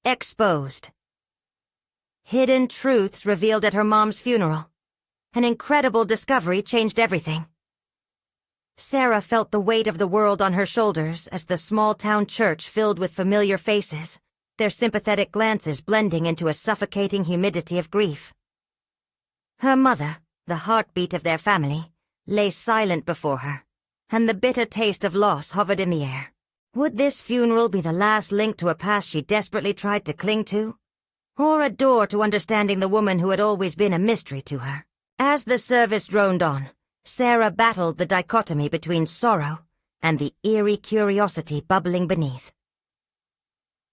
Exposed. Hidden truths revealed at her mom's funeral. An incredible discovery changed everything. Sarah felt the weight of the world on her shoulders as the small-town church filled with familiar faces, their sympathetic glances blending into a suffocating humidity of grief. Her mother, the heartbeat of their family, lay silent before her, and the bitter taste of loss hovered in the air. Would this funeral be the last link to a past she desperately tried to cling to? Or a door to understanding the woman who had always been a mystery to her? As the service droned on, Sarah battled the dichotomy between sorrow and the eerie curiosity bubbling beneath.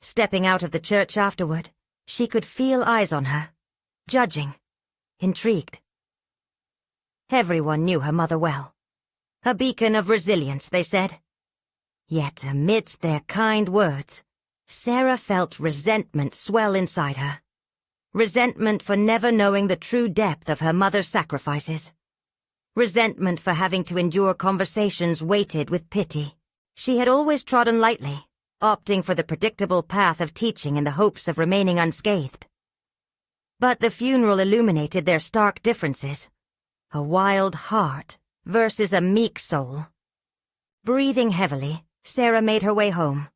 Stepping out of the church afterward, she could feel eyes on her, judging, intrigued. Everyone knew her mother well. A beacon of resilience, they said. Yet amidst their kind words, Sarah felt resentment swell inside her. Resentment for never knowing the true depth of her mother's sacrifices. Resentment for having to endure conversations weighted with pity. She had always trodden lightly, opting for the predictable path of teaching in the hopes of remaining unscathed. But the funeral illuminated their stark differences. A wild heart versus a meek soul. Breathing heavily, Sarah made her way home,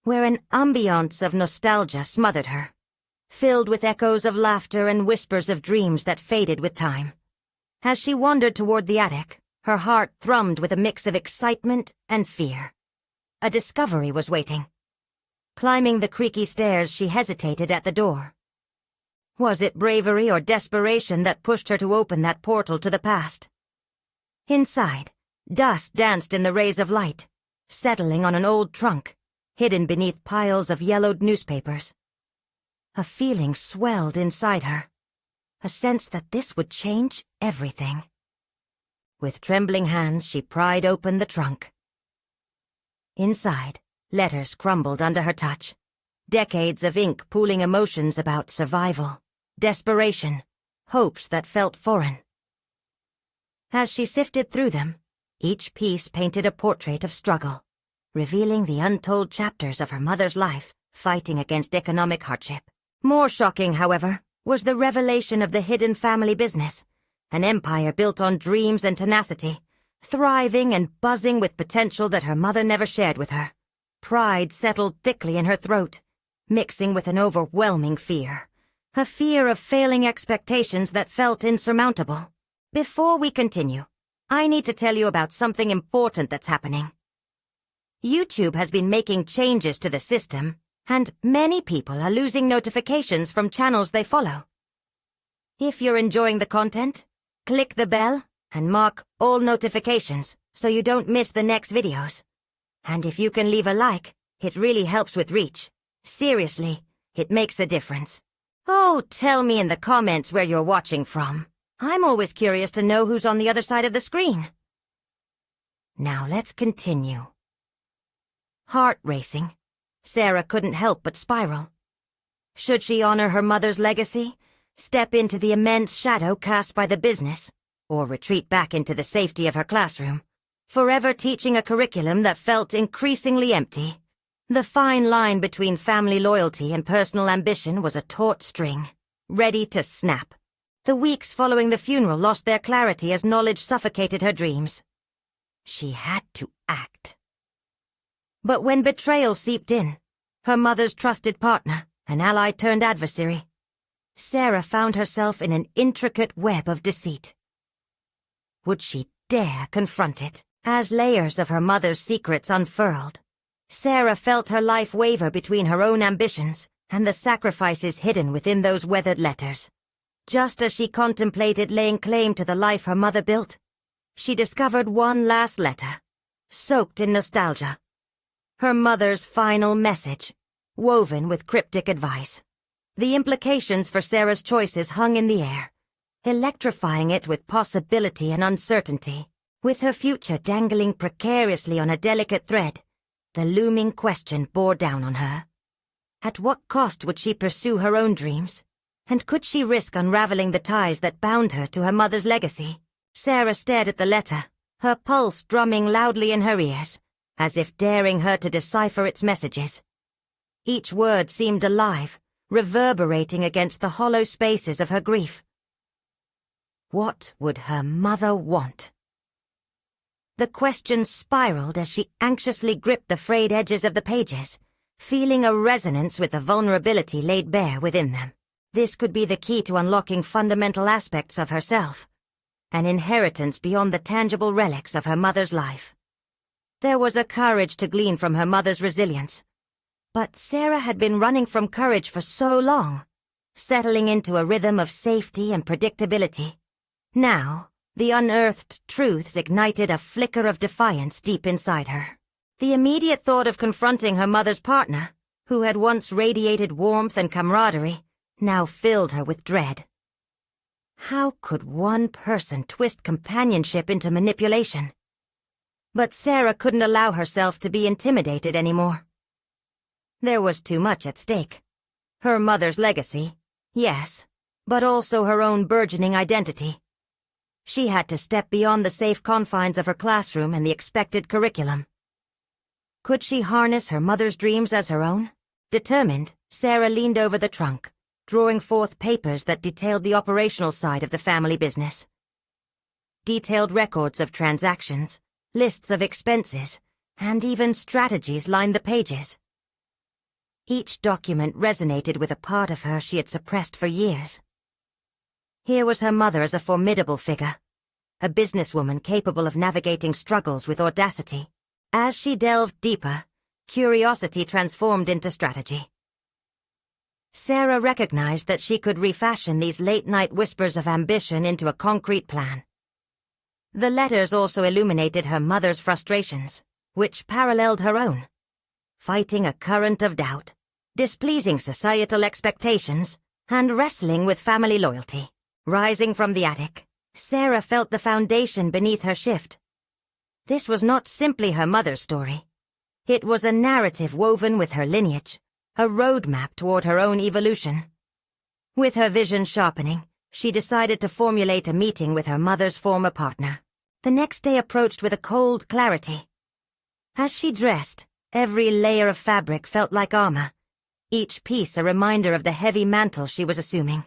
where an ambiance of nostalgia smothered her, filled with echoes of laughter and whispers of dreams that faded with time. As she wandered toward the attic, her heart thrummed with a mix of excitement and fear. A discovery was waiting. Climbing the creaky stairs, she hesitated at the door. Was it bravery or desperation that pushed her to open that portal to the past? Inside, dust danced in the rays of light, settling on an old trunk, hidden beneath piles of yellowed newspapers. A feeling swelled inside her, a sense that this would change everything. With trembling hands, she pried open the trunk. Inside, letters crumbled under her touch, decades of ink pooling emotions about survival, desperation, hopes that felt foreign. As she sifted through them, each piece painted a portrait of struggle, revealing the untold chapters of her mother's life fighting against economic hardship. More shocking, however, was the revelation of the hidden family business, an empire built on dreams and tenacity, thriving and buzzing with potential that her mother never shared with her. Pride settled thickly in her throat, mixing with an overwhelming fear, a fear of failing expectations that felt insurmountable. Before we continue, I need to tell you about something important that's happening. YouTube has been making changes to the system, and many people are losing notifications from channels they follow. If you're enjoying the content, click the bell and mark all notifications so you don't miss the next videos. And if you can leave a like, it really helps with reach. Seriously, it makes a difference. Oh, tell me in the comments where you're watching from. I'm always curious to know who's on the other side of the screen. Now let's continue. Heart racing, Sarah couldn't help but spiral. Should she honor her mother's legacy, step into the immense shadow cast by the business, or retreat back into the safety of her classroom, forever teaching a curriculum that felt increasingly empty? The fine line between family loyalty and personal ambition was a taut string, ready to snap. The weeks following the funeral lost their clarity as knowledge suffocated her dreams. She had to act. But when betrayal seeped in, her mother's trusted partner, an ally turned adversary, Sarah found herself in an intricate web of deceit. Would she dare confront it? As layers of her mother's secrets unfurled, Sarah felt her life waver between her own ambitions and the sacrifices hidden within those weathered letters. Just as she contemplated laying claim to the life her mother built, she discovered one last letter, soaked in nostalgia. Her mother's final message, woven with cryptic advice. The implications for Sarah's choices hung in the air, electrifying it with possibility and uncertainty. With her future dangling precariously on a delicate thread, the looming question bore down on her. At what cost would she pursue her own dreams? And could she risk unraveling the ties that bound her to her mother's legacy? Sarah stared at the letter, her pulse drumming loudly in her ears, as if daring her to decipher its messages. Each word seemed alive, reverberating against the hollow spaces of her grief. What would her mother want? The questions spiraled as she anxiously gripped the frayed edges of the pages, feeling a resonance with the vulnerability laid bare within them. This could be the key to unlocking fundamental aspects of herself, an inheritance beyond the tangible relics of her mother's life. There was a courage to glean from her mother's resilience. But Sarah had been running from courage for so long, settling into a rhythm of safety and predictability. Now, the unearthed truths ignited a flicker of defiance deep inside her. The immediate thought of confronting her mother's partner, who had once radiated warmth and camaraderie, now filled her with dread. How could one person twist companionship into manipulation? But Sarah couldn't allow herself to be intimidated anymore. There was too much at stake. Her mother's legacy, yes, but also her own burgeoning identity. She had to step beyond the safe confines of her classroom and the expected curriculum. Could she harness her mother's dreams as her own? Determined, Sarah leaned over the trunk, drawing forth papers that detailed the operational side of the family business. Detailed records of transactions, lists of expenses, and even strategies lined the pages. Each document resonated with a part of her she had suppressed for years. Here was her mother as a formidable figure, a businesswoman capable of navigating struggles with audacity. As she delved deeper, curiosity transformed into strategy. Sarah recognized that she could refashion these late-night whispers of ambition into a concrete plan. The letters also illuminated her mother's frustrations, which paralleled her own. Fighting a current of doubt, displeasing societal expectations, and wrestling with family loyalty. Rising from the attic, Sarah felt the foundation beneath her shift. This was not simply her mother's story. It was a narrative woven with her lineage, a roadmap toward her own evolution. With her vision sharpening, she decided to formulate a meeting with her mother's former partner. The next day approached with a cold clarity. As she dressed, every layer of fabric felt like armor, each piece a reminder of the heavy mantle she was assuming.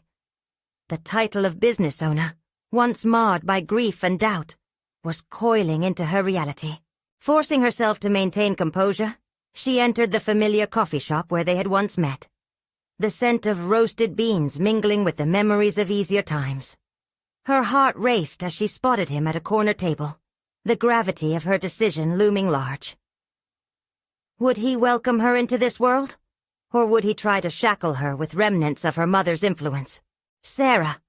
The title of business owner, once marred by grief and doubt, was coiling into her reality. Forcing herself to maintain composure, she entered the familiar coffee shop where they had once met. The scent of roasted beans mingling with the memories of easier times. Her heart raced as she spotted him at a corner table, the gravity of her decision looming large. Would he welcome her into this world? Or would he try to shackle her with remnants of her mother's influence? "Sarah,"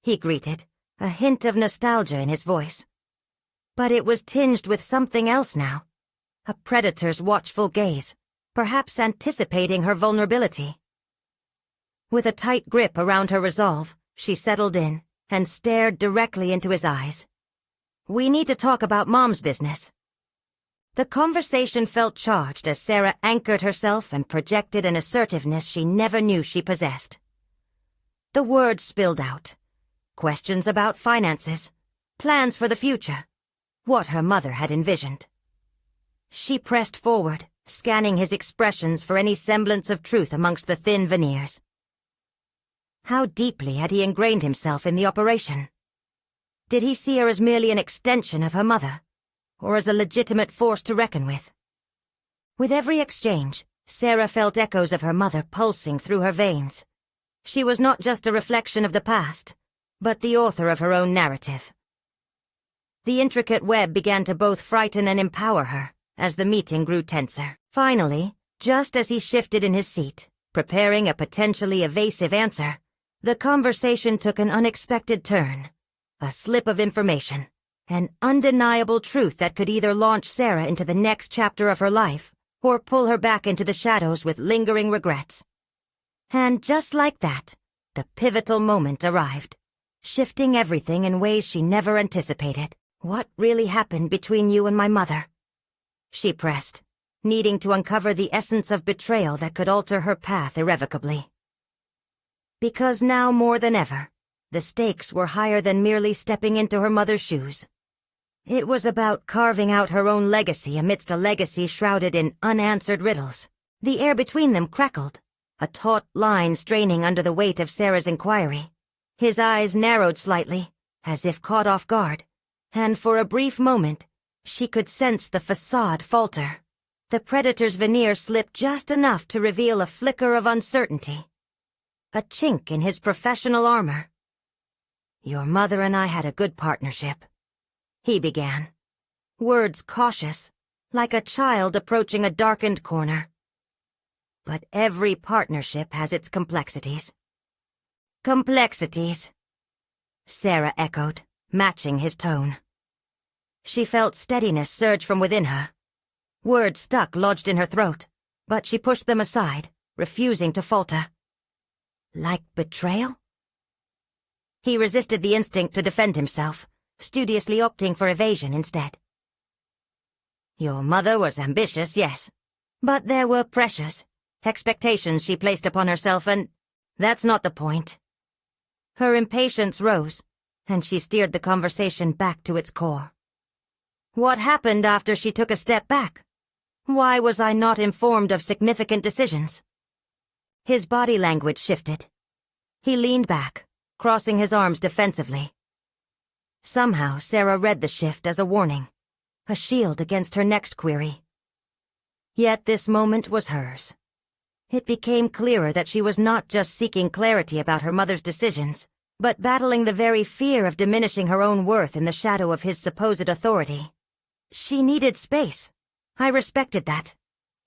he greeted, a hint of nostalgia in his voice. But it was tinged with something else now. A predator's watchful gaze, perhaps anticipating her vulnerability. With a tight grip around her resolve, she settled in and stared directly into his eyes. "We need to talk about Mom's business." The conversation felt charged as Sarah anchored herself and projected an assertiveness she never knew she possessed. The words spilled out. Questions about finances, plans for the future, what her mother had envisioned. She pressed forward, scanning his expressions for any semblance of truth amongst the thin veneers. How deeply had he ingrained himself in the operation? Did he see her as merely an extension of her mother, or as a legitimate force to reckon with? With every exchange, Sarah felt echoes of her mother pulsing through her veins. She was not just a reflection of the past, but the author of her own narrative. The intricate web began to both frighten and empower her as the meeting grew tenser. Finally, just as he shifted in his seat, preparing a potentially evasive answer, the conversation took an unexpected turn. A slip of information, an undeniable truth that could either launch Sarah into the next chapter of her life or pull her back into the shadows with lingering regrets. And just like that, the pivotal moment arrived, shifting everything in ways she never anticipated. "What really happened between you and my mother?" she pressed, needing to uncover the essence of betrayal that could alter her path irrevocably. Because now more than ever, the stakes were higher than merely stepping into her mother's shoes. It was about carving out her own legacy amidst a legacy shrouded in unanswered riddles. The air between them crackled, a taut line straining under the weight of Sarah's inquiry. His eyes narrowed slightly, as if caught off guard, and for a brief moment, she could sense the facade falter. The predator's veneer slipped just enough to reveal a flicker of uncertainty. A chink in his professional armor. "Your mother and I had a good partnership," he began, words cautious, like a child approaching a darkened corner. "But every partnership has its complexities." "Complexities," Sarah echoed, matching his tone. She felt steadiness surge from within her. Words stuck lodged in her throat, but she pushed them aside, refusing to falter. "Like betrayal?" He resisted the instinct to defend himself, studiously opting for evasion instead. "Your mother was ambitious, yes. But there were pressures, expectations she placed upon herself, and that's not the point." Her impatience rose, and she steered the conversation back to its core. "What happened after she took a step back? Why was I not informed of significant decisions?" His body language shifted. He leaned back, crossing his arms defensively. Somehow Sarah read the shift as a warning, a shield against her next query. Yet this moment was hers. It became clearer that she was not just seeking clarity about her mother's decisions, but battling the very fear of diminishing her own worth in the shadow of his supposed authority. She needed space. I respected that.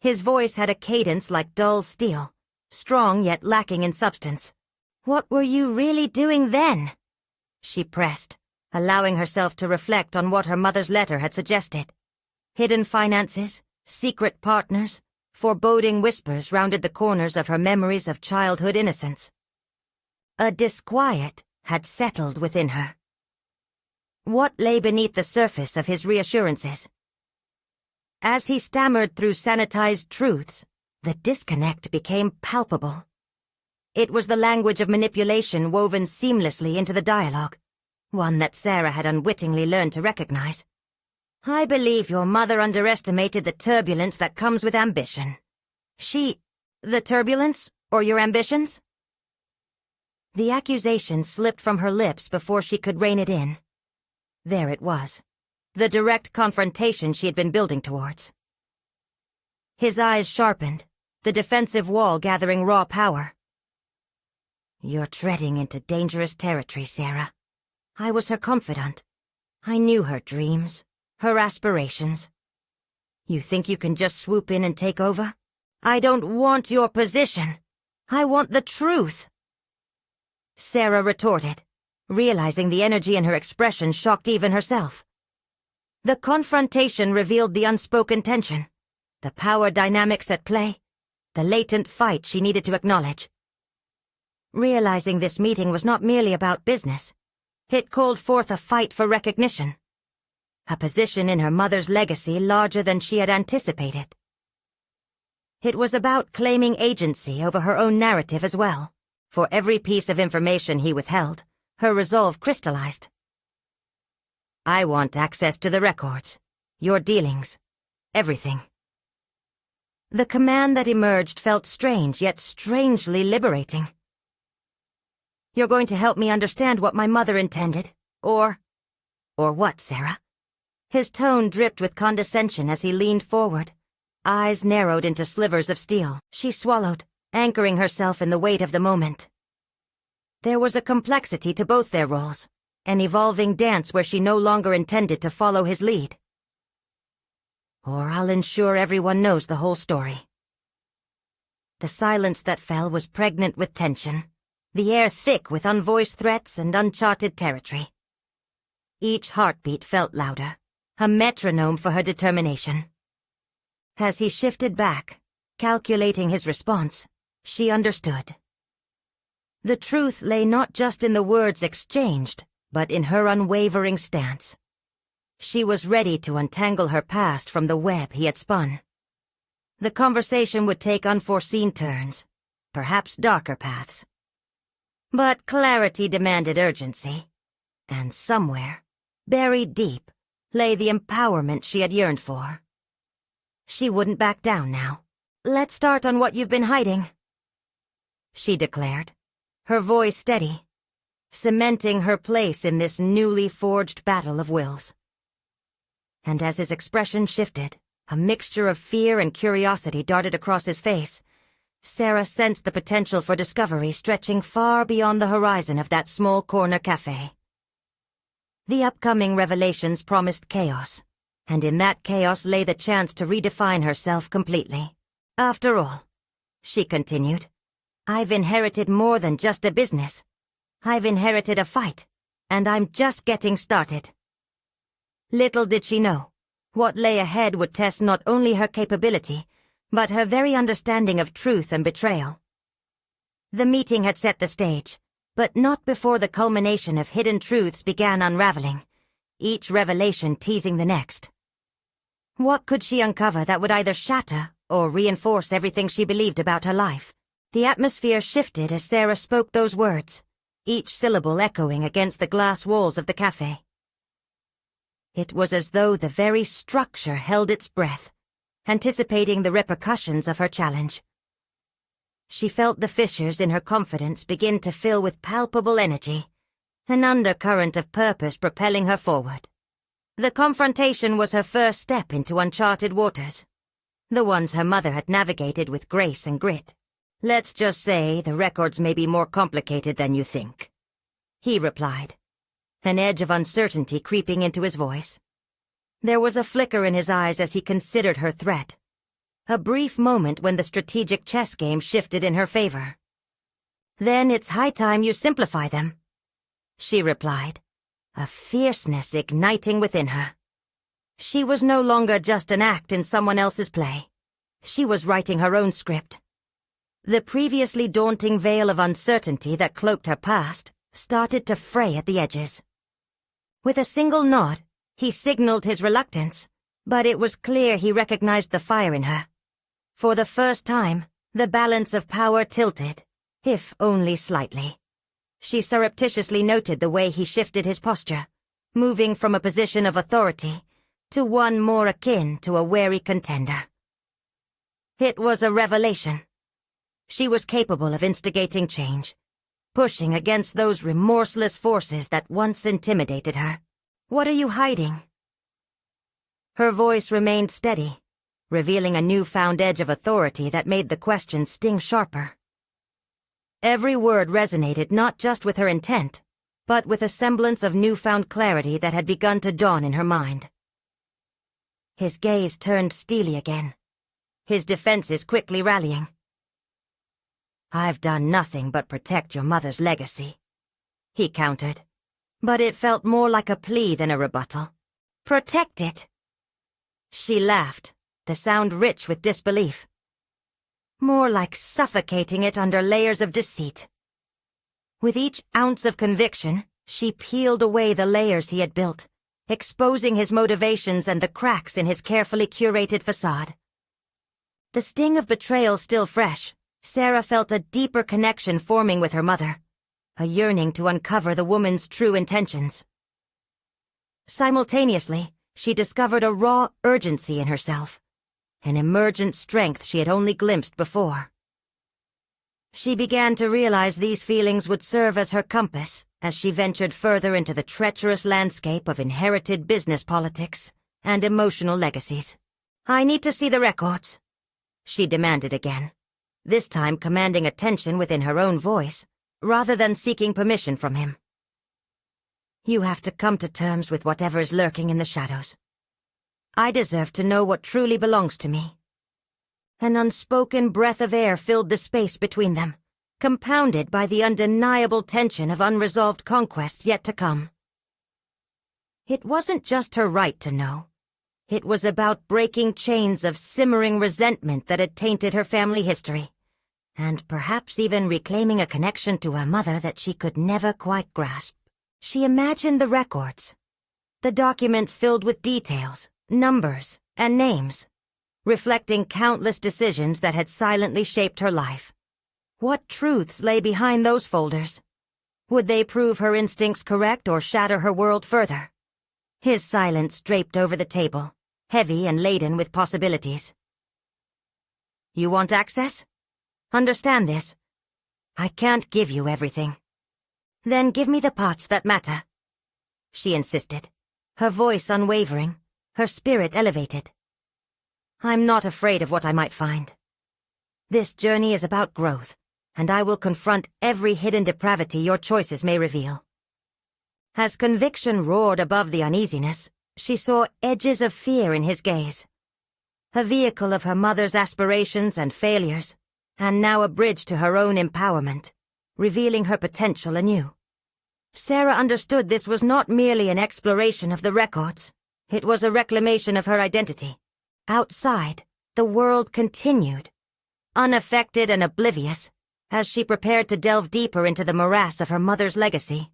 His voice had a cadence like dull steel, strong yet lacking in substance. "What were you really doing then?" she pressed, allowing herself to reflect on what her mother's letter had suggested. Hidden finances, secret partners, foreboding whispers rounded the corners of her memories of childhood innocence. A disquiet had settled within her. What lay beneath the surface of his reassurances? As he stammered through sanitized truths, the disconnect became palpable. It was the language of manipulation woven seamlessly into the dialogue, one that Sarah had unwittingly learned to recognize. "I believe your mother underestimated the turbulence that comes with ambition. The turbulence, or your ambitions?" The accusation slipped from her lips before she could rein it in. There it was, the direct confrontation she had been building towards. His eyes sharpened, the defensive wall gathering raw power. "You're treading into dangerous territory, Sarah. I was her confidant. I knew her dreams, her aspirations. You think you can just swoop in and take over? I don't want your position. I want the truth," Sarah retorted, realizing the energy in her expression shocked even herself. The confrontation revealed the unspoken tension, the power dynamics at play, the latent fight she needed to acknowledge. Realizing this meeting was not merely about business, it called forth a fight for recognition, a position in her mother's legacy larger than she had anticipated. It was about claiming agency over her own narrative as well. For every piece of information he withheld, her resolve crystallized. "I want access to the records, your dealings, everything." The command that emerged felt strange, yet strangely liberating. "You're going to help me understand what my mother intended, or what, Sarah?" His tone dripped with condescension as he leaned forward, eyes narrowed into slivers of steel. She swallowed, anchoring herself in the weight of the moment. There was a complexity to both their roles, an evolving dance where she no longer intended to follow his lead. "Or I'll ensure everyone knows the whole story." The silence that fell was pregnant with tension, the air thick with unvoiced threats and uncharted territory. Each heartbeat felt louder, a metronome for her determination. As he shifted back, calculating his response, she understood. The truth lay not just in the words exchanged, but in her unwavering stance. She was ready to untangle her past from the web he had spun. The conversation would take unforeseen turns, perhaps darker paths. But clarity demanded urgency, and somewhere, buried deep, lay the empowerment she had yearned for. She wouldn't back down now. Let's start on what you've been hiding, she declared, her voice steady, cementing her place in this newly forged battle of wills. And as his expression shifted, a mixture of fear and curiosity darted across his face. Sarah sensed the potential for discovery stretching far beyond the horizon of that small corner cafe. The upcoming revelations promised chaos, and in that chaos lay the chance to redefine herself completely. After all, she continued, I've inherited more than just a business. I've inherited a fight, and I'm just getting started. Little did she know, what lay ahead would test not only her capability, but her very understanding of truth and betrayal. The meeting had set the stage, but not before the culmination of hidden truths began unraveling, each revelation teasing the next. What could she uncover that would either shatter or reinforce everything she believed about her life? The atmosphere shifted as Sarah spoke those words, each syllable echoing against the glass walls of the cafe. It was as though the very structure held its breath, anticipating the repercussions of her challenge. She felt the fissures in her confidence begin to fill with palpable energy, an undercurrent of purpose propelling her forward. The confrontation was her first step into uncharted waters, the ones her mother had navigated with grace and grit. Let's just say the records may be more complicated than you think, he replied, an edge of uncertainty creeping into his voice. There was a flicker in his eyes as he considered her threat, a brief moment when the strategic chess game shifted in her favor. Then it's high time you simplify them, she replied, a fierceness igniting within her. She was no longer just an act in someone else's play. She was writing her own script. The previously daunting veil of uncertainty that cloaked her past started to fray at the edges. With a single nod, he signaled his reluctance, but it was clear he recognized the fire in her. For the first time, the balance of power tilted, if only slightly. She surreptitiously noted the way he shifted his posture, moving from a position of authority to one more akin to a wary contender. It was a revelation. She was capable of instigating change, pushing against those remorseless forces that once intimidated her. What are you hiding? Her voice remained steady, revealing a newfound edge of authority that made the question sting sharper. Every word resonated not just with her intent, but with a semblance of newfound clarity that had begun to dawn in her mind. His gaze turned steely again, his defenses quickly rallying. I've done nothing but protect your mother's legacy, he countered, but it felt more like a plea than a rebuttal. Protect it? She laughed, the sound rich with disbelief. More like suffocating it under layers of deceit. With each ounce of conviction, she peeled away the layers he had built, exposing his motivations and the cracks in his carefully curated facade. The sting of betrayal still fresh, Sarah felt a deeper connection forming with her mother, a yearning to uncover the woman's true intentions. Simultaneously, she discovered a raw urgency in herself, an emergent strength she had only glimpsed before. She began to realize these feelings would serve as her compass as she ventured further into the treacherous landscape of inherited business politics and emotional legacies. I need to see the records, she demanded again, this time commanding attention within her own voice, rather than seeking permission from him. You have to come to terms with whatever is lurking in the shadows. I deserve to know what truly belongs to me. An unspoken breath of air filled the space between them, compounded by the undeniable tension of unresolved conquests yet to come. It wasn't just her right to know. It was about breaking chains of simmering resentment that had tainted her family history, and perhaps even reclaiming a connection to her mother that she could never quite grasp. She imagined the records, the documents filled with details, numbers, and names, reflecting countless decisions that had silently shaped her life. What truths lay behind those folders? Would they prove her instincts correct or shatter her world further? His silence draped over the table, heavy and laden with possibilities. You want access? Understand this. I can't give you everything. Then give me the parts that matter, she insisted, her voice unwavering, her spirit elevated. I'm not afraid of what I might find. This journey is about growth, and I will confront every hidden depravity your choices may reveal. As conviction roared above the uneasiness, she saw edges of fear in his gaze. A vehicle of her mother's aspirations and failures, and now a bridge to her own empowerment, revealing her potential anew. Sarah understood this was not merely an exploration of the records. It was a reclamation of her identity. Outside, the world continued, unaffected and oblivious, as she prepared to delve deeper into the morass of her mother's legacy.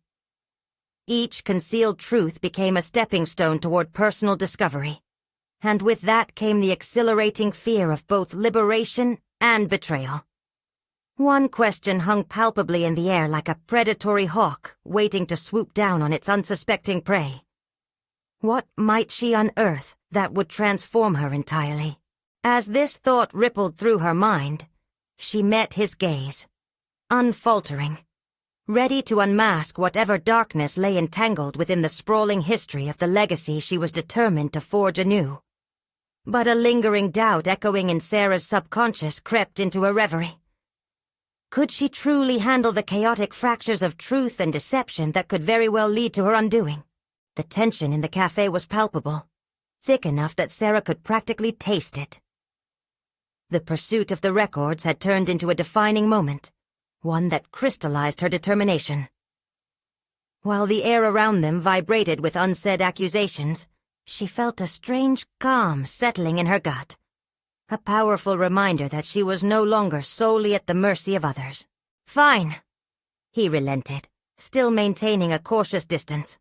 Each concealed truth became a stepping stone toward personal discovery, and with that came the exhilarating fear of both liberation and betrayal. One question hung palpably in the air like a predatory hawk waiting to swoop down on its unsuspecting prey. What might she unearth that would transform her entirely? As this thought rippled through her mind, she met his gaze, unfaltering, ready to unmask whatever darkness lay entangled within the sprawling history of the legacy she was determined to forge anew. But a lingering doubt echoing in Sarah's subconscious crept into a reverie. Could she truly handle the chaotic fractures of truth and deception that could very well lead to her undoing? The tension in the cafe was palpable, thick enough that Sarah could practically taste it. The pursuit of the records had turned into a defining moment, one that crystallized her determination. While the air around them vibrated with unsaid accusations, she felt a strange calm settling in her gut, a powerful reminder that she was no longer solely at the mercy of others. Fine, he relented, still maintaining a cautious distance.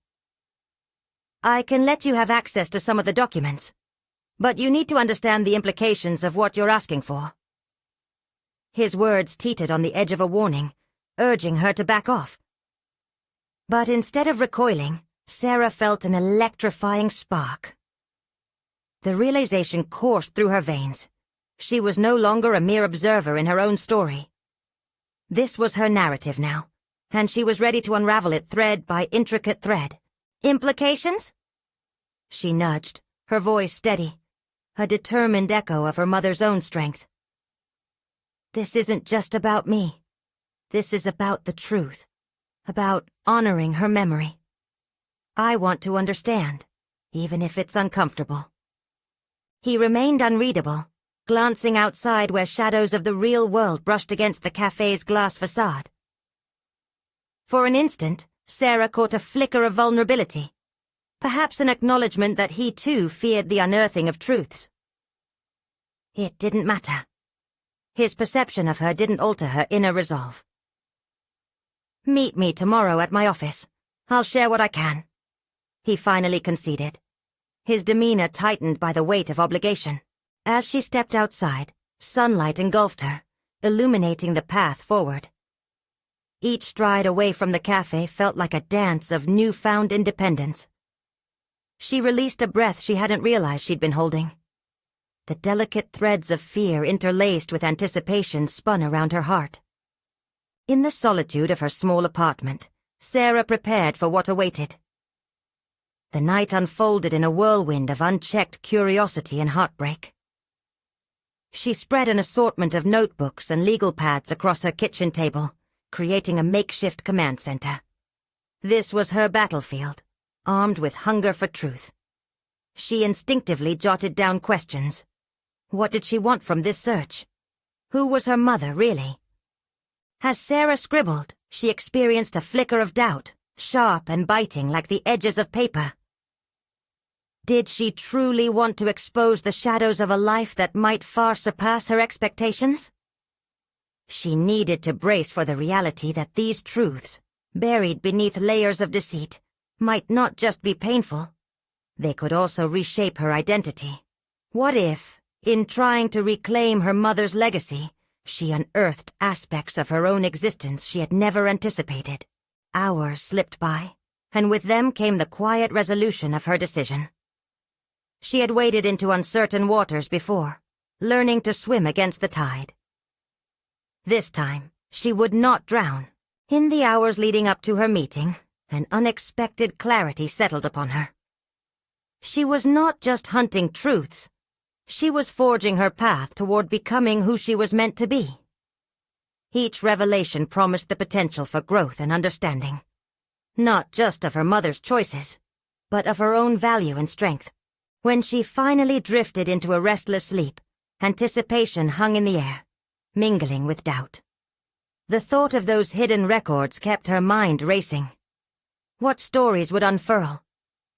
I can let you have access to some of the documents, but you need to understand the implications of what you're asking for. His words teetered on the edge of a warning, urging her to back off. But instead of recoiling, Sarah felt an electrifying spark. The realization coursed through her veins. She was no longer a mere observer in her own story. This was her narrative now, and she was ready to unravel it thread by intricate thread. Implications? She nudged, her voice steady, a determined echo of her mother's own strength. This isn't just about me. This is about the truth, about honoring her memory. I want to understand, even if it's uncomfortable. He remained unreadable, glancing outside where shadows of the real world brushed against the cafe's glass facade. For an instant, Sarah caught a flicker of vulnerability, perhaps an acknowledgement that he too feared the unearthing of truths. It didn't matter. His perception of her didn't alter her inner resolve. Meet me tomorrow at my office. I'll share what I can, he finally conceded, his demeanor tightened by the weight of obligation. As she stepped outside, sunlight engulfed her, illuminating the path forward. Each stride away from the cafe felt like a dance of newfound independence. She released a breath she hadn't realized she'd been holding. The delicate threads of fear interlaced with anticipation spun around her heart. In the solitude of her small apartment, Sarah prepared for what awaited. The night unfolded in a whirlwind of unchecked curiosity and heartbreak. She spread an assortment of notebooks and legal pads across her kitchen table, creating a makeshift command center. This was her battlefield, armed with hunger for truth. She instinctively jotted down questions. What did she want from this search? Who was her mother, really? As Sarah scribbled, she experienced a flicker of doubt, sharp and biting like the edges of paper. Did she truly want to expose the shadows of a life that might far surpass her expectations? She needed to brace for the reality that these truths, buried beneath layers of deceit, might not just be painful. They could also reshape her identity. What if, in trying to reclaim her mother's legacy, she unearthed aspects of her own existence she had never anticipated? Hours slipped by, and with them came the quiet resolution of her decision. She had waded into uncertain waters before, learning to swim against the tide. This time, she would not drown. In the hours leading up to her meeting, an unexpected clarity settled upon her. She was not just hunting truths. She was forging her path toward becoming who she was meant to be. Each revelation promised the potential for growth and understanding. Not just of her mother's choices, but of her own value and strength. When she finally drifted into a restless sleep, anticipation hung in the air, mingling with doubt. The thought of those hidden records kept her mind racing. What stories would unfurl?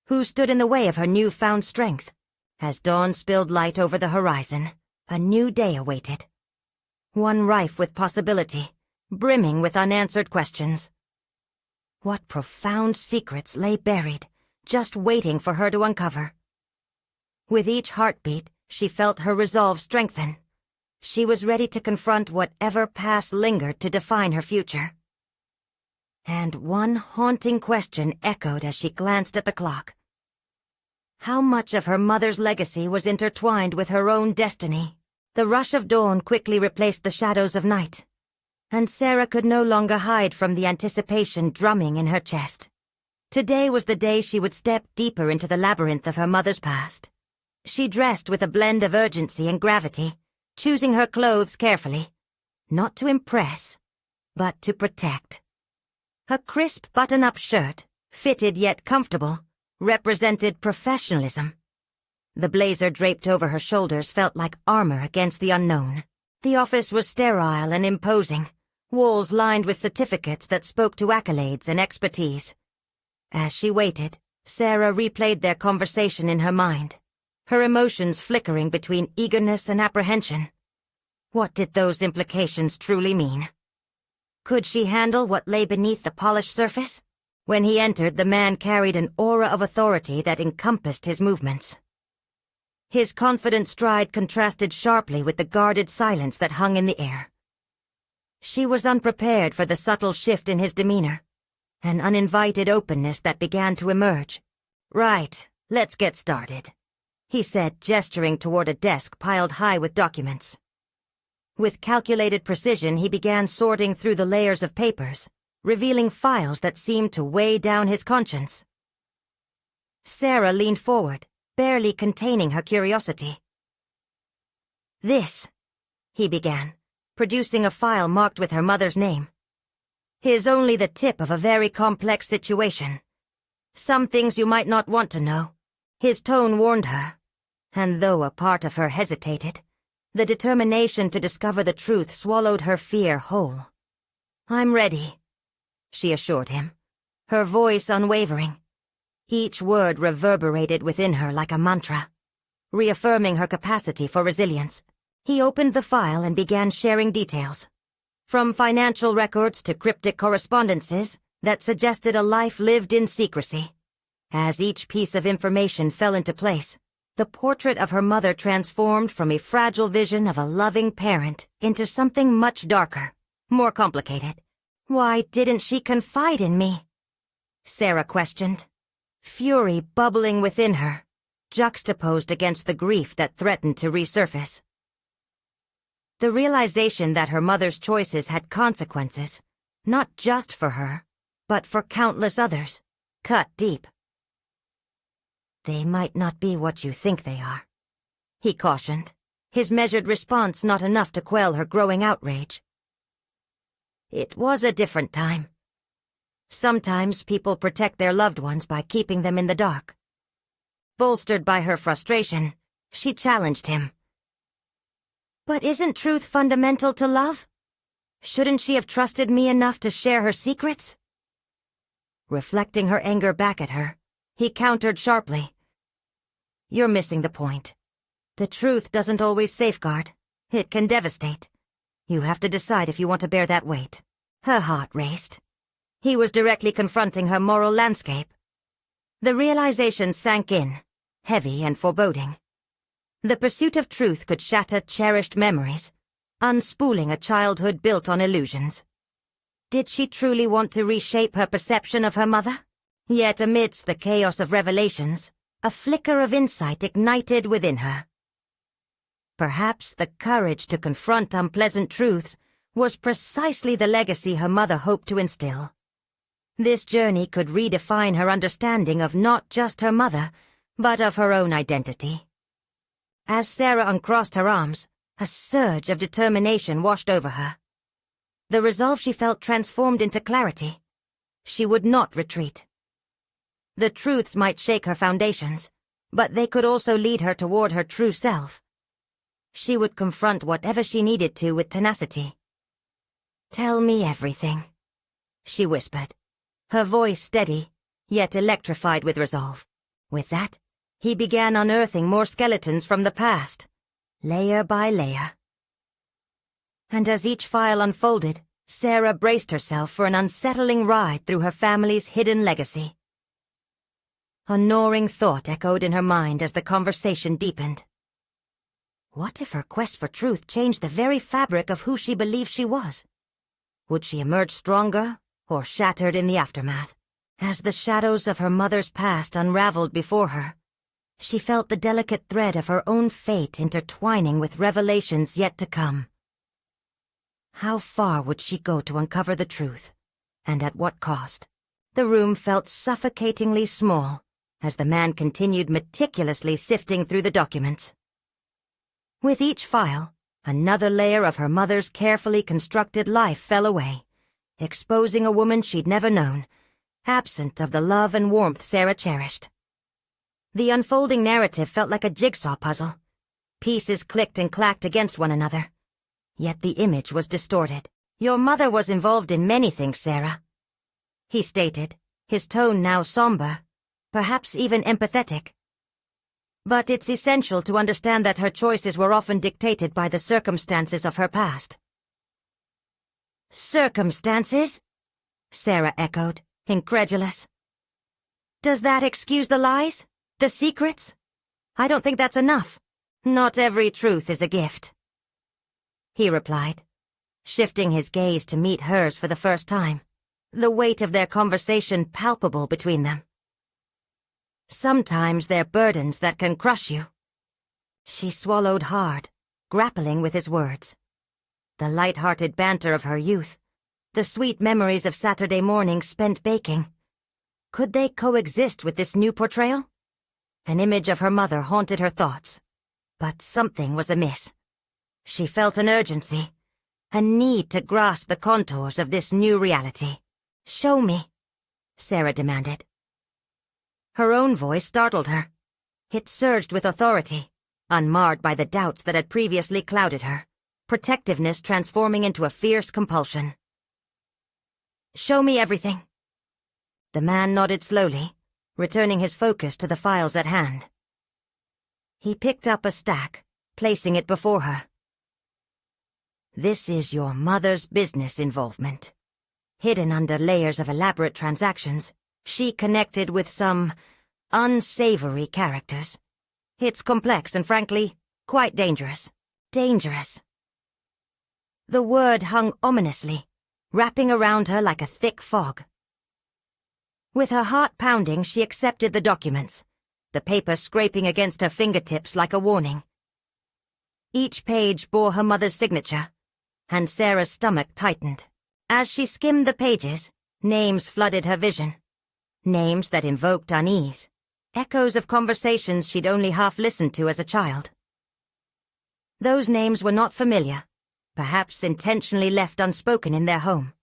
Who stood in the way of her newfound strength? As dawn spilled light over the horizon, a new day awaited. One rife with possibility, brimming with unanswered questions. What profound secrets lay buried, just waiting for her to uncover? With each heartbeat, she felt her resolve strengthen. She was ready to confront whatever past lingered to define her future. And one haunting question echoed as she glanced at the clock. How much of her mother's legacy was intertwined with her own destiny? The rush of dawn quickly replaced the shadows of night, and Sarah could no longer hide from the anticipation drumming in her chest. Today was the day she would step deeper into the labyrinth of her mother's past. She dressed with a blend of urgency and gravity, choosing her clothes carefully, not to impress, but to protect. A crisp button-up shirt, fitted yet comfortable, represented professionalism. The blazer draped over her shoulders felt like armor against the unknown. The office was sterile and imposing, walls lined with certificates that spoke to accolades and expertise. As she waited, Sarah replayed their conversation in her mind, her emotions flickering between eagerness and apprehension. What did those implications truly mean? Could she handle what lay beneath the polished surface? When he entered, the man carried an aura of authority that encompassed his movements. His confident stride contrasted sharply with the guarded silence that hung in the air. She was unprepared for the subtle shift in his demeanor, an uninvited openness that began to emerge. "Right, let's get started," he said, gesturing toward a desk piled high with documents. With calculated precision, he began sorting through the layers of papers, revealing files that seemed to weigh down his conscience. Sarah leaned forward, barely containing her curiosity. "This," he began, producing a file marked with her mother's name. "Is only the tip of a very complex situation. Some things you might not want to know." His tone warned her, and though a part of her hesitated, the determination to discover the truth swallowed her fear whole. "I'm ready," she assured him, her voice unwavering. Each word reverberated within her like a mantra, reaffirming her capacity for resilience. He opened the file and began sharing details, from financial records to cryptic correspondences that suggested a life lived in secrecy. As each piece of information fell into place, the portrait of her mother transformed from a fragile vision of a loving parent into something much darker, more complicated. "Why didn't she confide in me?" Sarah questioned, fury bubbling within her, juxtaposed against the grief that threatened to resurface. The realization that her mother's choices had consequences, not just for her, but for countless others, cut deep. "They might not be what you think they are," he cautioned, his measured response not enough to quell her growing outrage. It was a different time. Sometimes people protect their loved ones by keeping them in the dark. Bolstered by her frustration, she challenged him. "But isn't truth fundamental to love? Shouldn't she have trusted me enough to share her secrets?" Reflecting her anger back at her, he countered sharply. "You're missing the point. The truth doesn't always safeguard. It can devastate. You have to decide if you want to bear that weight." Her heart raced. He was directly confronting her moral landscape. The realization sank in, heavy and foreboding. The pursuit of truth could shatter cherished memories, unspooling a childhood built on illusions. Did she truly want to reshape her perception of her mother? Yet amidst the chaos of revelations, a flicker of insight ignited within her. Perhaps the courage to confront unpleasant truths was precisely the legacy her mother hoped to instill. This journey could redefine her understanding of not just her mother, but of her own identity. As Sarah uncrossed her arms, a surge of determination washed over her. The resolve she felt transformed into clarity. She would not retreat. The truths might shake her foundations, but they could also lead her toward her true self. She would confront whatever she needed to with tenacity. "Tell me everything," she whispered, her voice steady, yet electrified with resolve. With that, he began unearthing more skeletons from the past, layer by layer. And as each file unfolded, Sarah braced herself for an unsettling ride through her family's hidden legacy. A gnawing thought echoed in her mind as the conversation deepened. What if her quest for truth changed the very fabric of who she believed she was? Would she emerge stronger or shattered in the aftermath? As the shadows of her mother's past unraveled before her, she felt the delicate thread of her own fate intertwining with revelations yet to come. How far would she go to uncover the truth, and at what cost? The room felt suffocatingly small as the man continued meticulously sifting through the documents. With each file, another layer of her mother's carefully constructed life fell away, exposing a woman she'd never known, absent of the love and warmth Sarah cherished. The unfolding narrative felt like a jigsaw puzzle. Pieces clicked and clacked against one another. Yet the image was distorted. "Your mother was involved in many things, Sarah," he stated, his tone now somber, perhaps even empathetic. "But it's essential to understand that her choices were often dictated by the circumstances of her past." "Circumstances?" Sarah echoed, incredulous. "Does that excuse the lies? The secrets? I don't think that's enough. Not every truth is a gift," he replied, shifting his gaze to meet hers for the first time, the weight of their conversation palpable between them. "Sometimes they're burdens that can crush you." She swallowed hard, grappling with his words. The light-hearted banter of her youth, the sweet memories of Saturday mornings spent baking. Could they coexist with this new portrayal? An image of her mother haunted her thoughts, but something was amiss. She felt an urgency, a need to grasp the contours of this new reality. "Show me," Sarah demanded. Her own voice startled her. It surged with authority, unmarred by the doubts that had previously clouded her, protectiveness transforming into a fierce compulsion. "Show me everything." The man nodded slowly, returning his focus to the files at hand. He picked up a stack, placing it before her. "This is your mother's business involvement. Hidden under layers of elaborate transactions, she connected with some unsavory characters. It's complex and, frankly, quite dangerous. Dangerous." The word hung ominously, wrapping around her like a thick fog. With her heart pounding, she accepted the documents, the paper scraping against her fingertips like a warning. Each page bore her mother's signature, and Sarah's stomach tightened. As she skimmed the pages, names flooded her vision. Names that invoked unease, echoes of conversations she'd only half listened to as a child. Those names were not familiar, perhaps intentionally left unspoken in their home.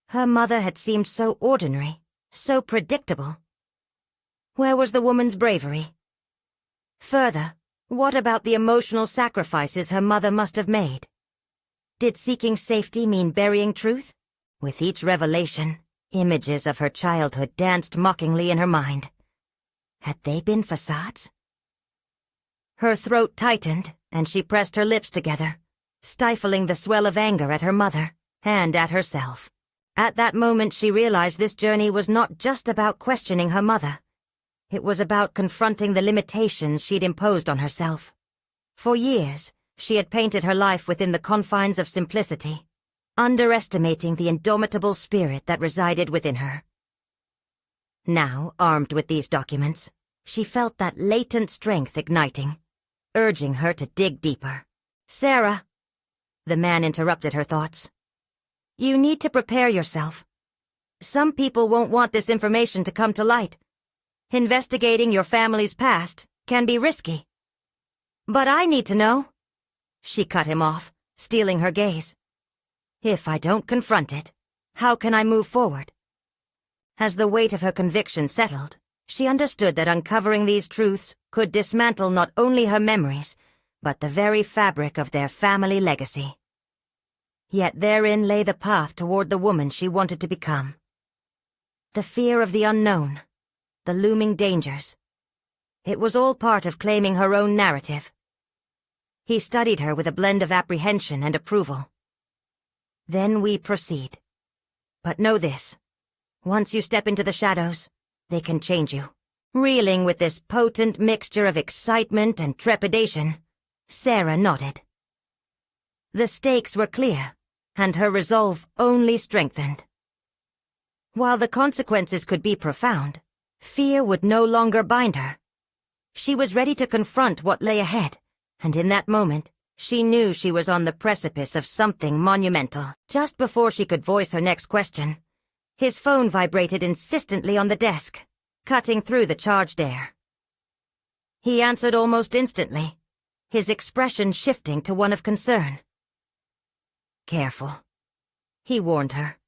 Her mother had seemed so ordinary, so predictable. Where was the woman's bravery? Further, what about the emotional sacrifices her mother must have made? Did seeking safety mean burying truth? With each revelation, images of her childhood danced mockingly in her mind. Had they been facades? Her throat tightened, and she pressed her lips together, stifling the swell of anger at her mother and at herself. At that moment she realized this journey was not just about questioning her mother. It was about confronting the limitations she'd imposed on herself. For years, she had painted her life within the confines of simplicity, underestimating the indomitable spirit that resided within her. Now, armed with these documents, she felt that latent strength igniting. urging her to dig deeper. "Sarah," the man interrupted her thoughts. "You need to prepare yourself. Some people won't want this information to come to light. Investigating your family's past can be risky." "But I need to know." She cut him off, stealing her gaze. "If I don't confront it, how can I move forward?" As the weight of her conviction settled, she understood that uncovering these truths could dismantle not only her memories, but the very fabric of their family legacy. Yet therein lay the path toward the woman she wanted to become. The fear of the unknown, the looming dangers. It was all part of claiming her own narrative. He studied her with a blend of apprehension and approval. "Then we proceed. But know this. Once you step into the shadows, they can change you." Reeling with this potent mixture of excitement and trepidation, Sarah nodded. The stakes were clear, and her resolve only strengthened. While the consequences could be profound, fear would no longer bind her. She was ready to confront what lay ahead, and in that moment, she knew she was on the precipice of something monumental. Just before she could voice her next question, his phone vibrated insistently on the desk, cutting through the charged air. He answered almost instantly, his expression shifting to one of concern. "Careful," he warned her,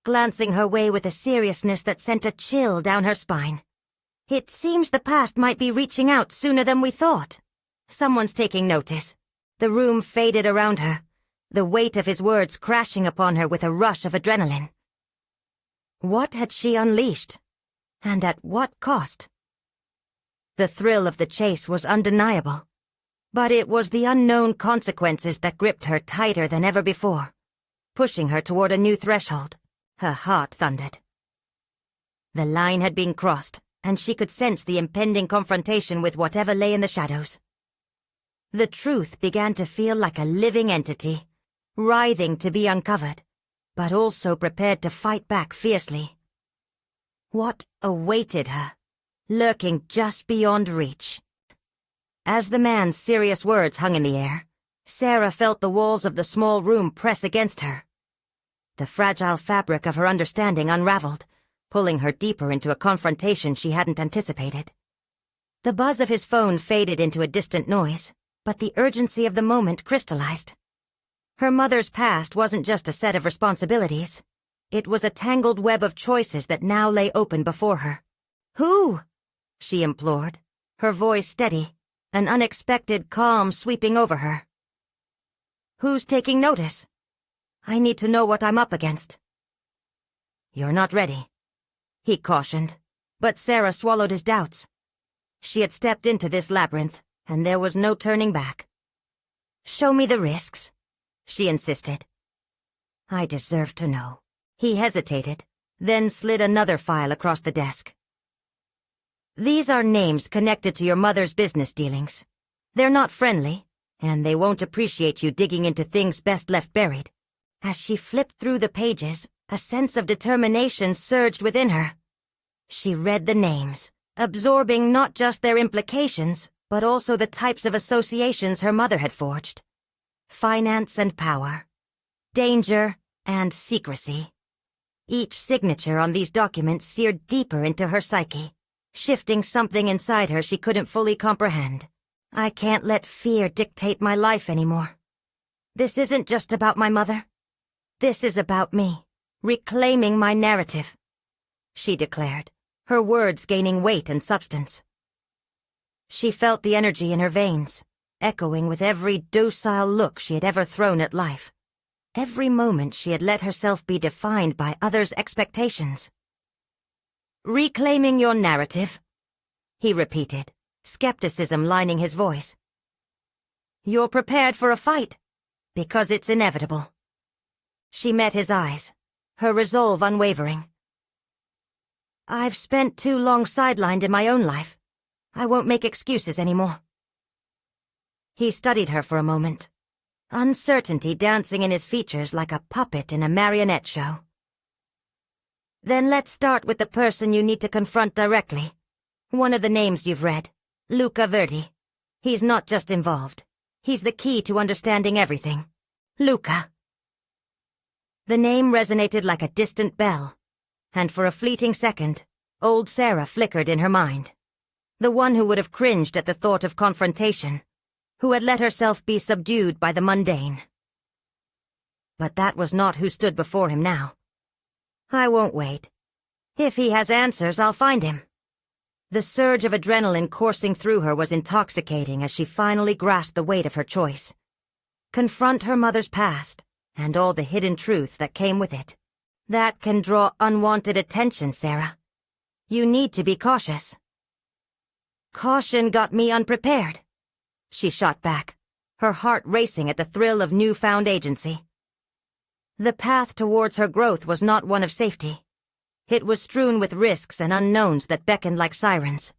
glancing her way with a seriousness that sent a chill down her spine. "It seems the past might be reaching out sooner than we thought. Someone's taking notice." The room faded around her, the weight of his words crashing upon her with a rush of adrenaline. What had she unleashed? And at what cost? The thrill of the chase was undeniable, but it was the unknown consequences that gripped her tighter than ever before, pushing her toward a new threshold. Her heart thundered. The line had been crossed, and she could sense the impending confrontation with whatever lay in the shadows. The truth began to feel like a living entity, writhing to be uncovered, but also prepared to fight back fiercely. What awaited her, lurking just beyond reach? As the man's serious words hung in the air, Sarah felt the walls of the small room press against her. The fragile fabric of her understanding unraveled, pulling her deeper into a confrontation she hadn't anticipated. The buzz of his phone faded into a distant noise, but the urgency of the moment crystallized. Her mother's past wasn't just a set of responsibilities. It was a tangled web of choices that now lay open before her. "Who?" she implored, her voice steady, an unexpected calm sweeping over her. "Who's taking notice? I need to know what I'm up against." "You're not ready," he cautioned, but Sarah swallowed his doubts. She had stepped into this labyrinth, and there was no turning back. "Show me the risks," she insisted. "I deserve to know." He hesitated, then slid another file across the desk. "These are names connected to your mother's business dealings. They're not friendly, and they won't appreciate you digging into things best left buried." As she flipped through the pages, a sense of determination surged within her. She read the names, absorbing not just their implications, but also the types of associations her mother had forged. Finance and power, danger and secrecy. Each signature on these documents seared deeper into her psyche, shifting something inside her she couldn't fully comprehend. "I can't let fear dictate my life anymore. This isn't just about my mother. This is about me, reclaiming my narrative," she declared, her words gaining weight and substance. She felt the energy in her veins, echoing with every docile look she had ever thrown at life. Every moment she had let herself be defined by others' expectations. "Reclaiming your narrative," he repeated, skepticism lining his voice. "You're prepared for a fight, because it's inevitable." She met his eyes, her resolve unwavering. "I've spent too long sidelined in my own life. I won't make excuses anymore." He studied her for a moment, uncertainty dancing in his features like a puppet in a marionette show. "Then let's start with the person you need to confront directly. One of the names you've read, Luca Verdi." He's not just involved. He's the key to understanding everything. Luca. The name resonated like a distant bell, and for a fleeting second, old Sarah flickered in her mind. The one who would have cringed at the thought of confrontation, who had let herself be subdued by the mundane. But that was not who stood before him now. I won't wait. If he has answers, I'll find him. The surge of adrenaline coursing through her was intoxicating as she finally grasped the weight of her choice. Confront her mother's past, and all the hidden truths that came with it. That can draw unwanted attention, Sarah. You need to be cautious. Caution got me unprepared, she shot back, her heart racing at the thrill of newfound agency. The path towards her growth was not one of safety. It was strewn with risks and unknowns that beckoned like sirens.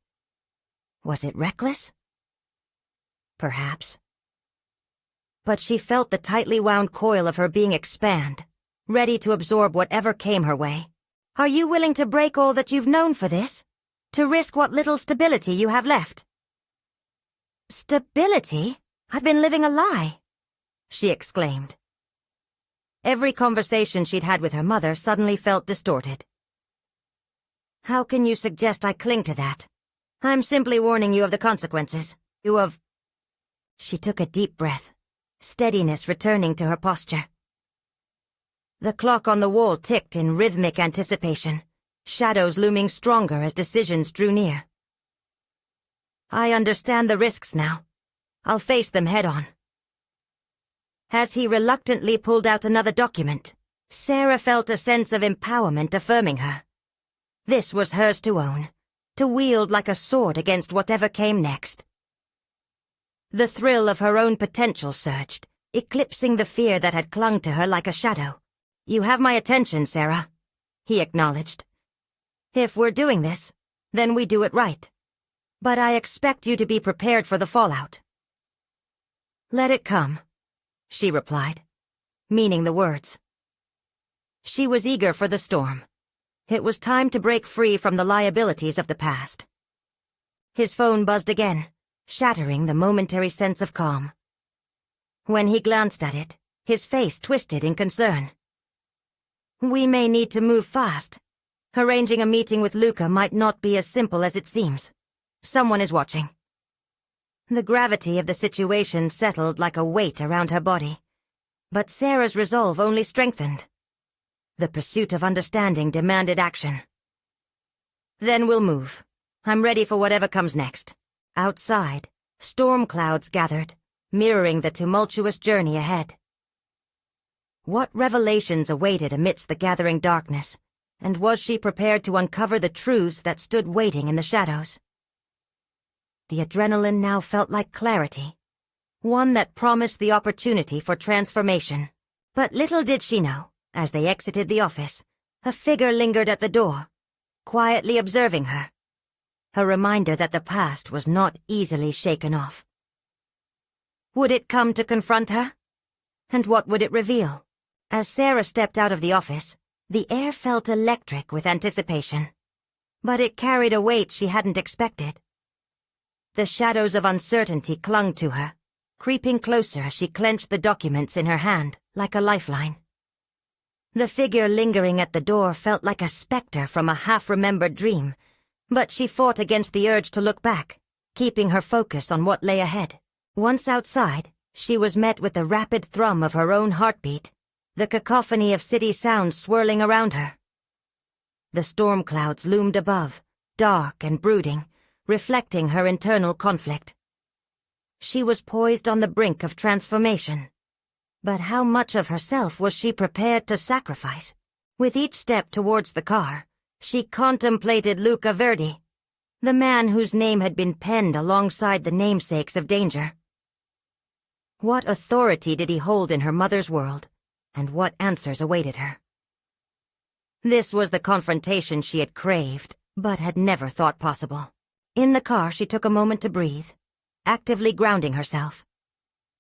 Was it reckless? Perhaps. But she felt the tightly wound coil of her being expand, ready to absorb whatever came her way. Are you willing to break all that you've known for this? To risk what little stability you have left? Stability? I've been living a lie, she exclaimed. Every conversation she'd had with her mother suddenly felt distorted. How can you suggest I cling to that? I'm simply warning you of the consequences. She took a deep breath, steadiness returning to her posture. The clock on the wall ticked in rhythmic anticipation, shadows looming stronger as decisions drew near. I understand the risks now. I'll face them head-on. As he reluctantly pulled out another document, Sarah felt a sense of empowerment affirming her. This was hers to own, to wield like a sword against whatever came next. The thrill of her own potential surged, eclipsing the fear that had clung to her like a shadow. You have my attention, Sarah, he acknowledged. If we're doing this, then we do it right. But I expect you to be prepared for the fallout. Let it come, she replied, meaning the words. She was eager for the storm. It was time to break free from the liabilities of the past. His phone buzzed again, shattering the momentary sense of calm. When he glanced at it, his face twisted in concern. We may need to move fast. Arranging a meeting with Luca might not be as simple as it seems. Someone is watching. The gravity of the situation settled like a weight around her body, but Sarah's resolve only strengthened. The pursuit of understanding demanded action. Then we'll move. I'm ready for whatever comes next. Outside, storm clouds gathered, mirroring the tumultuous journey ahead. What revelations awaited amidst the gathering darkness, and was she prepared to uncover the truths that stood waiting in the shadows? The adrenaline now felt like clarity, one that promised the opportunity for transformation. But little did she know, as they exited the office, a figure lingered at the door, quietly observing her. A reminder that the past was not easily shaken off. Would it come to confront her? And what would it reveal? As Sarah stepped out of the office, the air felt electric with anticipation. But it carried a weight she hadn't expected. The shadows of uncertainty clung to her, creeping closer as she clenched the documents in her hand like a lifeline. The figure lingering at the door felt like a specter from a half-remembered dream, but she fought against the urge to look back, keeping her focus on what lay ahead. Once outside, she was met with the rapid thrum of her own heartbeat, the cacophony of city sounds swirling around her. The storm clouds loomed above, dark and brooding, reflecting her internal conflict. She was poised on the brink of transformation. But how much of herself was she prepared to sacrifice? With each step towards the car, she contemplated Luca Verdi, the man whose name had been penned alongside the namesakes of danger. What authority did he hold in her mother's world, and what answers awaited her? This was the confrontation she had craved, but had never thought possible. In the car, she took a moment to breathe, actively grounding herself.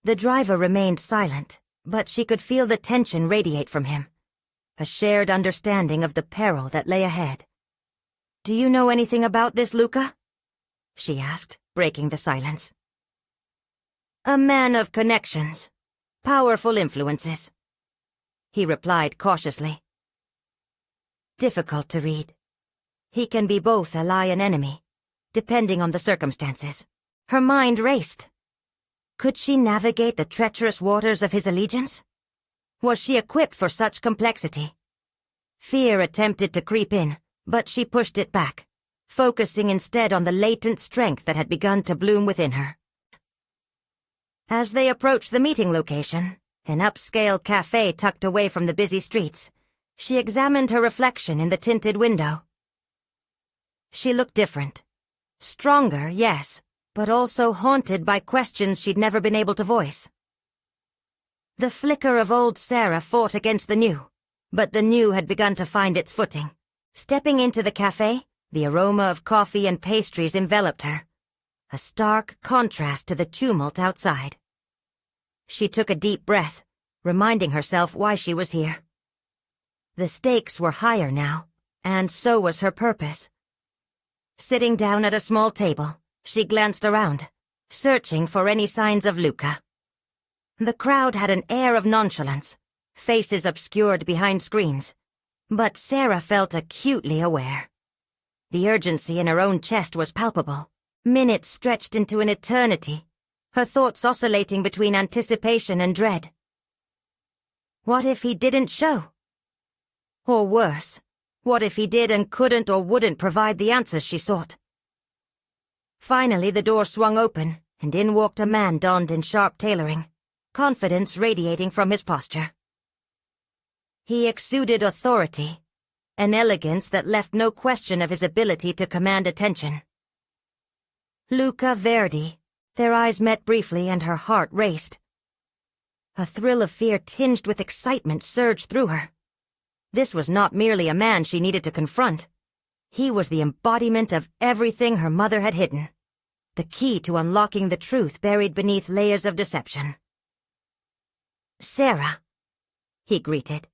The driver remained silent, but she could feel the tension radiate from him, a shared understanding of the peril that lay ahead. "Do you know anything about this, Luca?" she asked, breaking the silence. A man of connections, powerful influences, he replied cautiously. Difficult to read. He can be both ally and enemy, depending on the circumstances. Her mind raced. Could she navigate the treacherous waters of his allegiance? Was she equipped for such complexity? Fear attempted to creep in, but she pushed it back, focusing instead on the latent strength that had begun to bloom within her. As they approached the meeting location, an upscale cafe tucked away from the busy streets, she examined her reflection in the tinted window. She looked different. Stronger, yes, but also haunted by questions she'd never been able to voice. The flicker of old Sarah fought against the new, but the new had begun to find its footing. Stepping into the cafe, the aroma of coffee and pastries enveloped her, a stark contrast to the tumult outside. She took a deep breath, reminding herself why she was here. The stakes were higher now, and so was her purpose. Sitting down at a small table, she glanced around, searching for any signs of Luca. The crowd had an air of nonchalance, faces obscured behind screens, but Sarah felt acutely aware. The urgency in her own chest was palpable, minutes stretched into an eternity, her thoughts oscillating between anticipation and dread. What if he didn't show? Or worse, what if he did and couldn't or wouldn't provide the answers she sought? Finally, the door swung open, and in walked a man donned in sharp tailoring, confidence radiating from his posture. He exuded authority, an elegance that left no question of his ability to command attention. Luca Verdi. Their eyes met briefly and her heart raced. A thrill of fear tinged with excitement surged through her. This was not merely a man she needed to confront. He was the embodiment of everything her mother had hidden, the key to unlocking the truth buried beneath layers of deception. "Sarah," he greeted,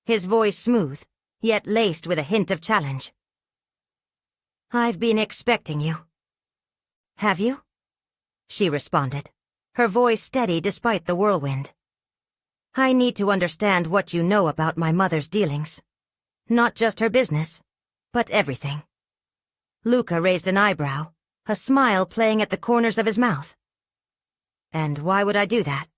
his voice smooth, yet laced with a hint of challenge. "I've been expecting you." "Have you?" she responded, her voice steady despite the whirlwind. "I need to understand what you know about my mother's dealings. Not just her business, but everything." Luca raised an eyebrow, a smile playing at the corners of his mouth. "And why would I do that?"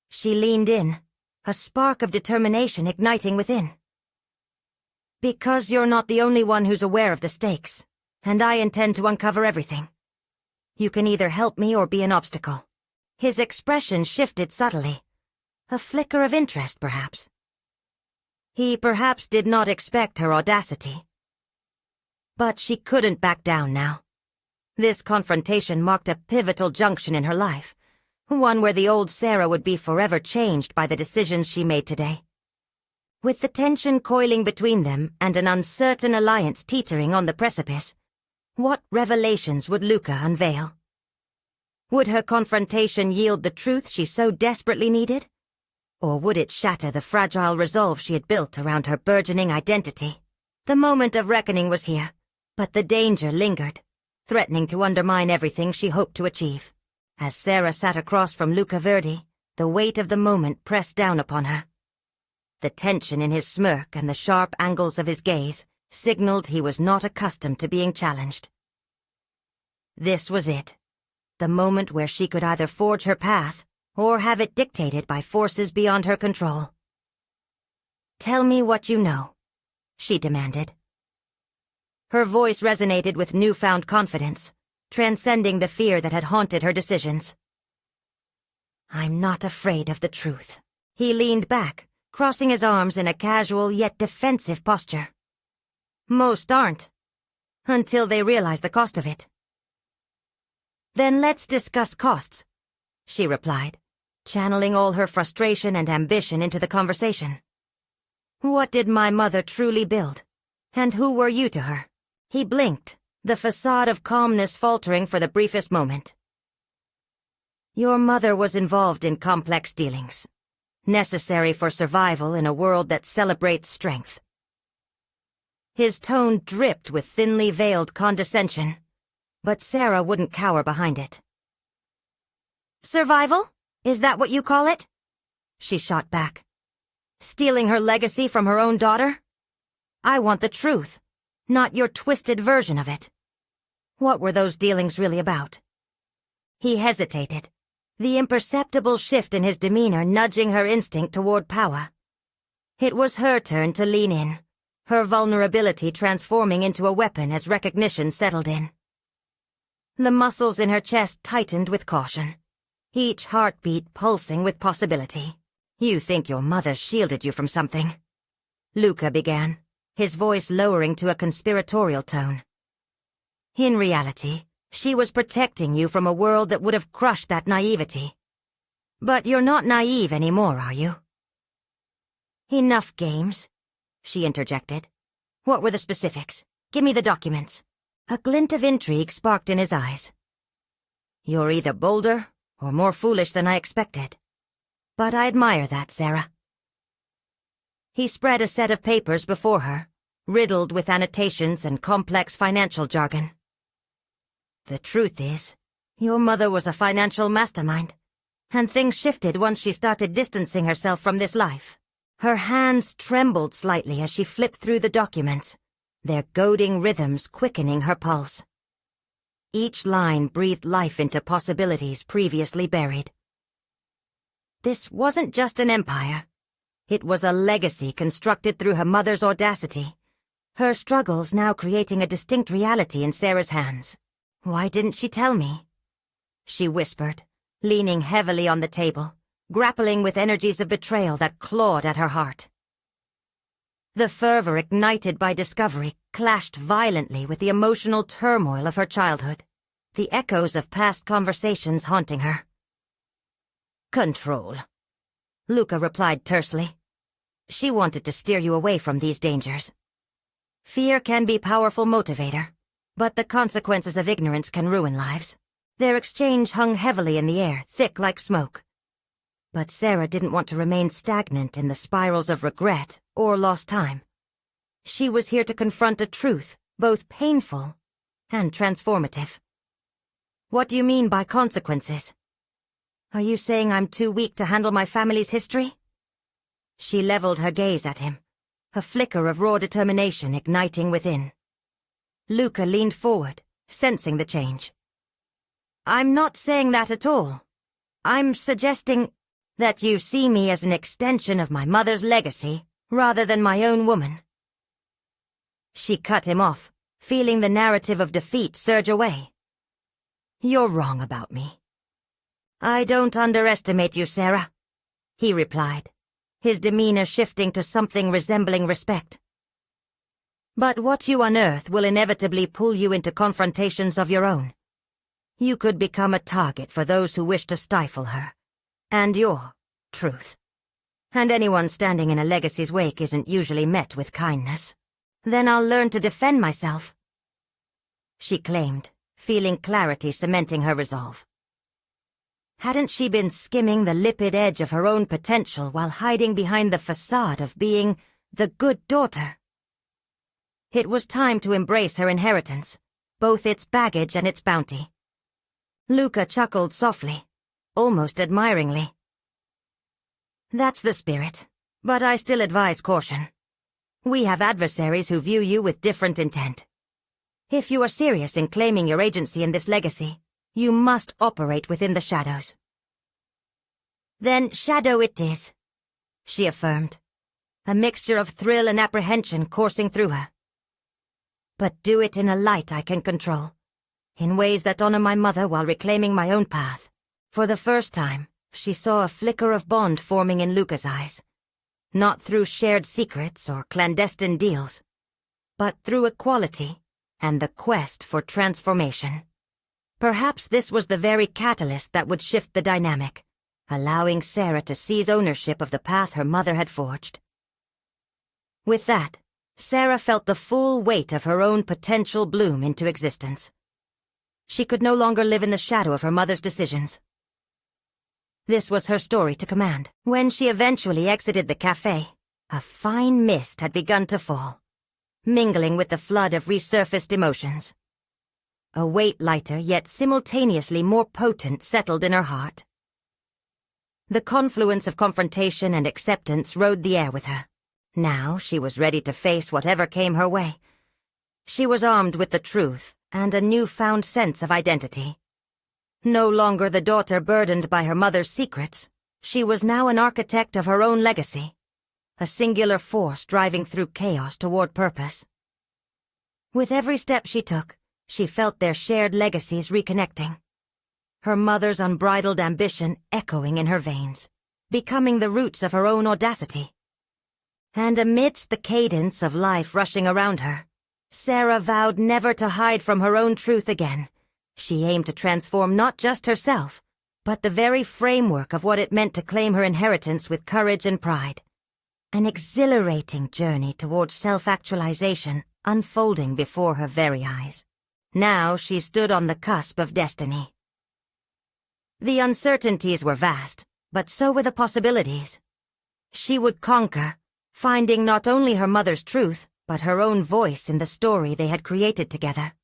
She leaned in, a spark of determination igniting within. "Because you're not the only one who's aware of the stakes, and I intend to uncover everything. You can either help me or be an obstacle." His expression shifted subtly, a flicker of interest, perhaps. He perhaps did not expect her audacity. But she couldn't back down now. This confrontation marked a pivotal junction in her life, one where the old Sarah would be forever changed by the decisions she made today. With the tension coiling between them and an uncertain alliance teetering on the precipice, what revelations would Luca unveil? Would her confrontation yield the truth she so desperately needed? Or would it shatter the fragile resolve she had built around her burgeoning identity? The moment of reckoning was here, but the danger lingered, threatening to undermine everything she hoped to achieve. As Sarah sat across from Luca Verdi, the weight of the moment pressed down upon her. The tension in his smirk and the sharp angles of his gaze signaled he was not accustomed to being challenged. This was it, the moment where she could either forge her path or have it dictated by forces beyond her control. "Tell me what you know," she demanded. Her voice resonated with newfound confidence, transcending the fear that had haunted her decisions. "I'm not afraid of the truth." He leaned back, crossing his arms in a casual yet defensive posture. "Most aren't, until they realize the cost of it." "Then let's discuss costs," she replied, channeling all her frustration and ambition into the conversation. "What did my mother truly build? And who were you to her?" He blinked, the facade of calmness faltering for the briefest moment. "Your mother was involved in complex dealings, necessary for survival in a world that celebrates strength." His tone dripped with thinly veiled condescension, but Sarah wouldn't cower behind it. Survival? Is that what you call it? She shot back. Stealing her legacy from her own daughter? I want the truth, not your twisted version of it. What were those dealings really about? He hesitated, the imperceptible shift in his demeanor nudging her instinct toward power. It was her turn to lean in, her vulnerability transforming into a weapon as recognition settled in. The muscles in her chest tightened with caution, each heartbeat pulsing with possibility. You think your mother shielded you from something? Luca began, his voice lowering to a conspiratorial tone. In reality, she was protecting you from a world that would have crushed that naivety. But you're not naive anymore, are you? Enough games, she interjected. What were the specifics? Give me the documents. A glint of intrigue sparked in his eyes. You're either bolder or more foolish than I expected. But I admire that, Sarah. He spread a set of papers before her, riddled with annotations and complex financial jargon. The truth is, your mother was a financial mastermind, and things shifted once she started distancing herself from this life. Her hands trembled slightly as she flipped through the documents, their goading rhythms quickening her pulse. Each line breathed life into possibilities previously buried. This wasn't just an empire. It was a legacy constructed through her mother's audacity, her struggles now creating a distinct reality in Sarah's hands. Why didn't she tell me? She whispered, leaning heavily on the table, grappling with energies of betrayal that clawed at her heart. The fervor ignited by discovery clashed violently with the emotional turmoil of her childhood, the echoes of past conversations haunting her. Control, Luca replied tersely. She wanted to steer you away from these dangers. Fear can be a powerful motivator, but the consequences of ignorance can ruin lives. Their exchange hung heavily in the air, thick like smoke. But Sarah didn't want to remain stagnant in the spirals of regret or lost time. She was here to confront a truth, both painful and transformative. What do you mean by consequences? Are you saying I'm too weak to handle my family's history? She leveled her gaze at him, a flicker of raw determination igniting within. Luca leaned forward, sensing the change. I'm not saying that at all. I'm suggesting that you see me as an extension of my mother's legacy, rather than my own woman. She cut him off, feeling the narrative of defeat surge away. You're wrong about me. I don't underestimate you, Sarah, he replied, his demeanor shifting to something resembling respect. But what you unearth will inevitably pull you into confrontations of your own. You could become a target for those who wish to stifle her, and your truth. And anyone standing in a legacy's wake isn't usually met with kindness. Then I'll learn to defend myself, she claimed, feeling clarity cementing her resolve. Hadn't she been skimming the lipid edge of her own potential while hiding behind the facade of being the good daughter? It was time to embrace her inheritance, both its baggage and its bounty. Luca chuckled softly, almost admiringly. That's the spirit, but I still advise caution. We have adversaries who view you with different intent. If you are serious in claiming your agency in this legacy, you must operate within the shadows. Then shadow it is, she affirmed, a mixture of thrill and apprehension coursing through her. But do it in a light I can control, in ways that honor my mother while reclaiming my own path. For the first time, she saw a flicker of bond forming in Luca's eyes, not through shared secrets or clandestine deals, but through equality and the quest for transformation. Perhaps this was the very catalyst that would shift the dynamic, allowing Sarah to seize ownership of the path her mother had forged. With that, Sarah felt the full weight of her own potential bloom into existence. She could no longer live in the shadow of her mother's decisions. This was her story to command. When she eventually exited the cafe, a fine mist had begun to fall, mingling with the flood of resurfaced emotions. A weight lighter yet simultaneously more potent settled in her heart, The confluence of confrontation and acceptance rode the air with her. Now she was ready to face whatever came her way. She was armed with the truth and a newfound sense of identity. No longer the daughter burdened by her mother's secrets, she was now an architect of her own legacy, a singular force driving through chaos toward purpose. With every step she took, she felt their shared legacies reconnecting. Her mother's unbridled ambition echoing in her veins, becoming the roots of her own audacity. And amidst the cadence of life rushing around her, Sarah vowed never to hide from her own truth again. She aimed to transform not just herself, but the very framework of what it meant to claim her inheritance with courage and pride. An exhilarating journey towards self-actualization unfolding before her very eyes. Now she stood on the cusp of destiny. The uncertainties were vast, but so were the possibilities. She would conquer, finding not only her mother's truth, but her own voice in the story they had created together.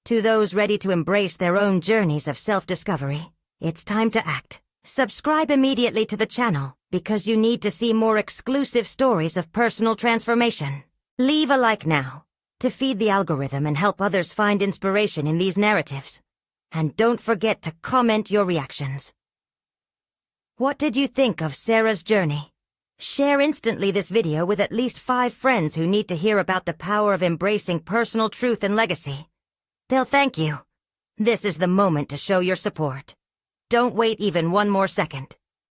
To those ready to embrace their own journeys of self-discovery, it's time to act. Subscribe immediately to the channel, because you need to see more exclusive stories of personal transformation. Leave a like now, to feed the algorithm and help others find inspiration in these narratives. And don't forget to comment your reactions. What did you think of Sarah's journey? Share instantly this video with at least 5 friends who need to hear about the power of embracing personal truth and legacy. They'll thank you. This is the moment to show your support. Don't wait even one more second.